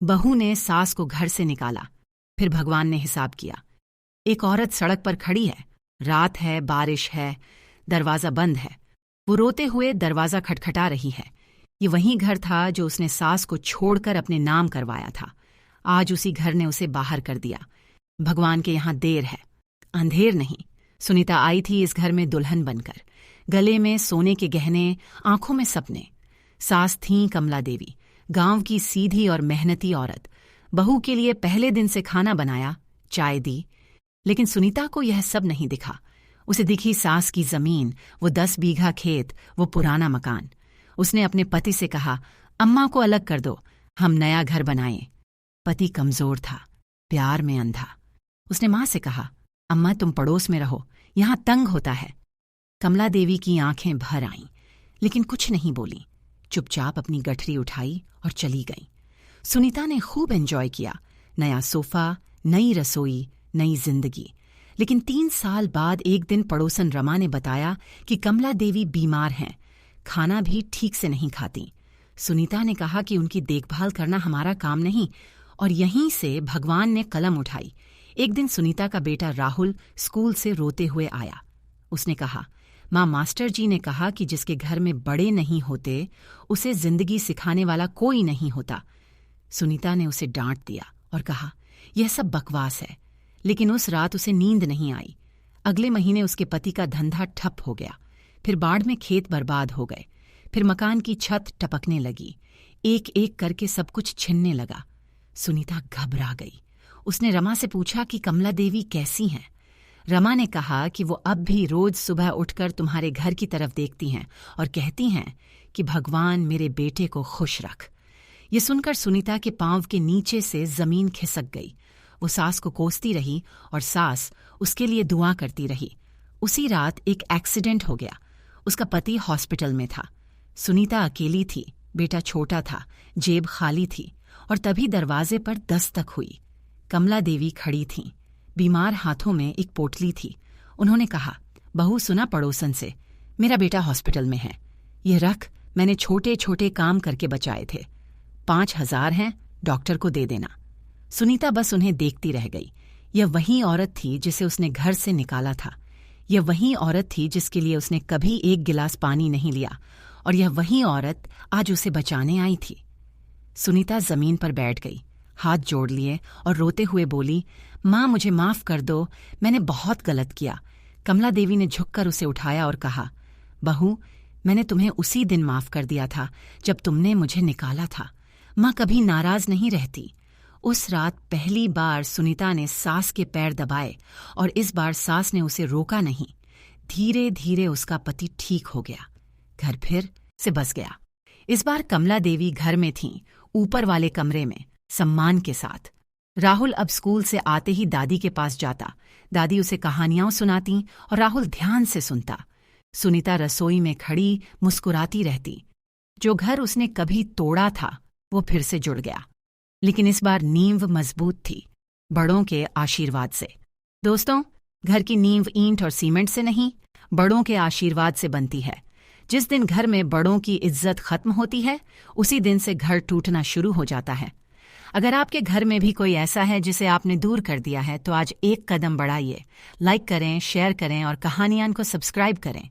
बहू ने सास को घर से निकाला। फिर भगवान ने हिसाब किया। एक औरत सड़क पर खड़ी है, रात है, बारिश है, दरवाज़ा बंद है। वो रोते हुए दरवाज़ा खटखटा रही है। ये वही घर था जो उसने सास को छोड़कर अपने नाम करवाया था। आज उसी घर ने उसे बाहर कर दिया। भगवान के यहाँ देर है, अंधेर नहीं। सुनीता आई थी इस घर में दुल्हन बनकर, गले में सोने के गहने, आंखों में सपने। सास थीं कमला देवी, गांव की सीधी और मेहनती औरत। बहू के लिए पहले दिन से खाना बनाया, चाय दी। लेकिन सुनीता को यह सब नहीं दिखा। उसे दिखी सास की जमीन, वो 10 बीघा खेत, वो पुराना मकान। उसने अपने पति से कहा, अम्मा को अलग कर दो, हम नया घर बनाएं। पति कमजोर था, प्यार में अंधा। उसने मां से कहा, अम्मा तुम पड़ोस में रहो, यहां तंग होता है। कमला देवी की आंखें भर आईं, लेकिन कुछ नहीं बोली। चुपचाप अपनी गठरी उठाई और चली गई। सुनीता ने खूब एंजॉय किया, नया सोफा, नई रसोई, नई जिंदगी। लेकिन 3 साल बाद एक दिन पड़ोसन रमा ने बताया कि कमला देवी बीमार हैं, खाना भी ठीक से नहीं खाती। सुनीता ने कहा कि उनकी देखभाल करना हमारा काम नहीं, और यहीं से भगवान ने कलम उठाई। एक दिन सुनीता का बेटा राहुल स्कूल से रोते हुए आया। उसने कहा, माँ, मास्टर जी ने कहा कि जिसके घर में बड़े नहीं होते उसे जिंदगी सिखाने वाला कोई नहीं होता। सुनीता ने उसे डांट दिया और कहा, यह सब बकवास है। लेकिन उस रात उसे नींद नहीं आई। अगले महीने उसके पति का धंधा ठप हो गया। फिर बाढ़ में खेत बर्बाद हो गए। फिर मकान की छत टपकने लगी। एक एक करके सब कुछ छिनने लगा। सुनीता घबरा गई। उसने रमा से पूछा कि कमला देवी कैसी हैं। रमा ने कहा कि वो अब भी रोज सुबह उठकर तुम्हारे घर की तरफ देखती हैं और कहती हैं कि भगवान मेरे बेटे को खुश रख। ये सुनकर सुनीता के पांव के नीचे से जमीन खिसक गई। वो सास को कोसती रही और सास उसके लिए दुआ करती रही। उसी रात एक एक्सीडेंट हो गया। उसका पति हॉस्पिटल में था। सुनीता अकेली थी, बेटा छोटा था, जेब खाली थी, और तभी दरवाजे पर दस्तक हुई। कमला देवी खड़ी थीं, बीमार हाथों में एक पोटली थी। उन्होंने कहा, बहू सुना पड़ोसन से, मेरा बेटा हॉस्पिटल में है। ये रख, मैंने छोटे छोटे काम करके बचाए थे। 5,000 हैं, डॉक्टर को दे देना। सुनीता बस उन्हें देखती रह गई। यह वही औरत थी जिसे उसने घर से निकाला था। यह वही औरत थी जिसके लिए उसने कभी एक गिलास पानी नहीं लिया, और यह वही औरत आज उसे बचाने आई थी। सुनीता जमीन पर बैठ गई, हाथ जोड़ लिए और रोते हुए बोली, माँ, मुझे माफ कर दो, मैंने बहुत गलत किया। कमला देवी ने झुककर उसे उठाया और कहा, बहू, मैंने तुम्हें उसी दिन माफ कर दिया था जब तुमने मुझे निकाला था। माँ कभी नाराज नहीं रहती। उस रात पहली बार सुनीता ने सास के पैर दबाए, और इस बार सास ने उसे रोका नहीं। धीरे धीरे उसका पति ठीक हो गया। घर फिर से बस गया। इस बार कमला देवी घर में थीं, ऊपर वाले कमरे में, सम्मान के साथ। राहुल अब स्कूल से आते ही दादी के पास जाता। दादी उसे कहानियां सुनाती और राहुल ध्यान से सुनता। सुनीता रसोई में खड़ी मुस्कुराती रहती। जो घर उसने कभी तोड़ा था वो फिर से जुड़ गया, लेकिन इस बार नींव मजबूत थी, बड़ों के आशीर्वाद से। दोस्तों, घर की नींव ईंट और सीमेंट से नहीं, बड़ों के आशीर्वाद से बनती है। जिस दिन घर में बड़ों की इज्जत खत्म होती है, उसी दिन से घर टूटना शुरू हो जाता है। अगर आपके घर में भी कोई ऐसा है जिसे आपने दूर कर दिया है, तो आज एक कदम बढ़ाइए। लाइक करें, शेयर करें और कहानियां को सब्सक्राइब करें।